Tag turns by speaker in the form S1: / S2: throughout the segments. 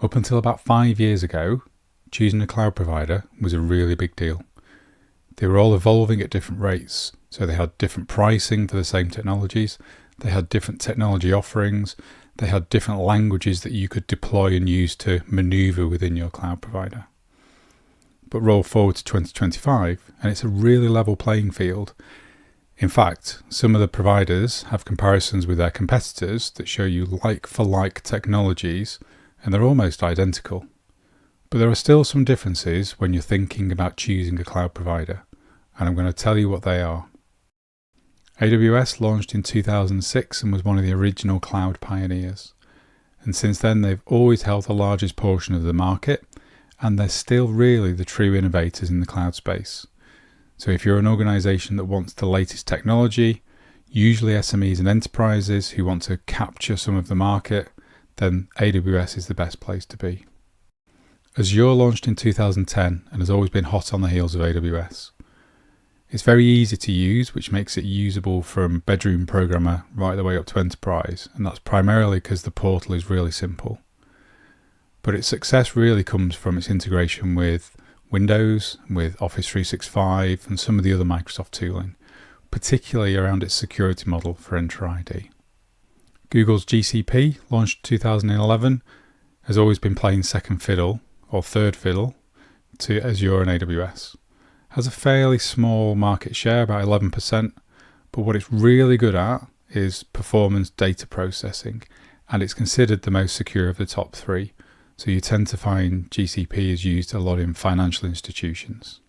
S1: Up until about 5 years ago, choosing a cloud provider was a really big deal. They were all evolving at different rates, so they had different pricing for the same technologies, they had different technology offerings, they had different languages that you could deploy and use to maneuver within your cloud provider. But roll forward to 2025 and it's a really level playing field. In fact, some of the providers have comparisons with their competitors that show you like-for-like technologies, and they're almost identical. But there are still some differences when you're thinking about choosing a cloud provider, and I'm going to tell you what they are. AWS launched in 2006 and was one of the original cloud pioneers. And since then, they've always held the largest portion of the market, and they're still really the true innovators in the cloud space. So if you're an organization that wants the latest technology, usually SMEs and enterprises who want to capture some of the market, then AWS is the best place to be. Azure launched in 2010 and has always been hot on the heels of AWS. It's very easy to use, which makes it usable from bedroom programmer right the way up to enterprise, and that's primarily because the portal is really simple. But its success really comes from its integration with Windows, with Office 365 and some of the other Microsoft tooling, particularly around its security model for Enter ID. Google's GCP, launched in 2011, has always been playing second fiddle or third fiddle to Azure and AWS. Has a fairly small market share, about 11%, but what it's really good at is performance data processing, and it's considered the most secure of the top three. So you tend to find GCP is used a lot in financial institutions.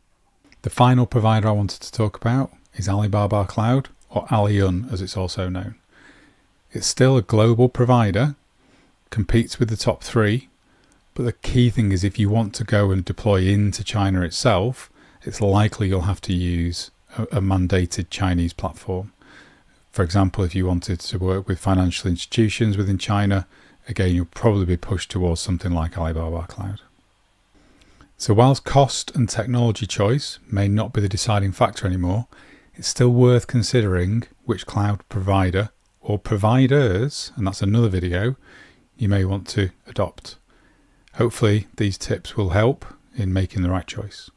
S1: The final provider I wanted to talk about is Alibaba Cloud, or Aliyun as it's also known. It's still a global provider, competes with the top three, but the key thing is if you want to go and deploy into China itself, it's likely you'll have to use a mandated Chinese platform. For example, if you wanted to work with financial institutions within China, again, you'll probably be pushed towards something like Alibaba Cloud. So whilst cost and technology choice may not be the deciding factor anymore, it's still worth considering which cloud provider or providers, and that's another video, you may want to adopt. Hopefully these tips will help in making the right choice.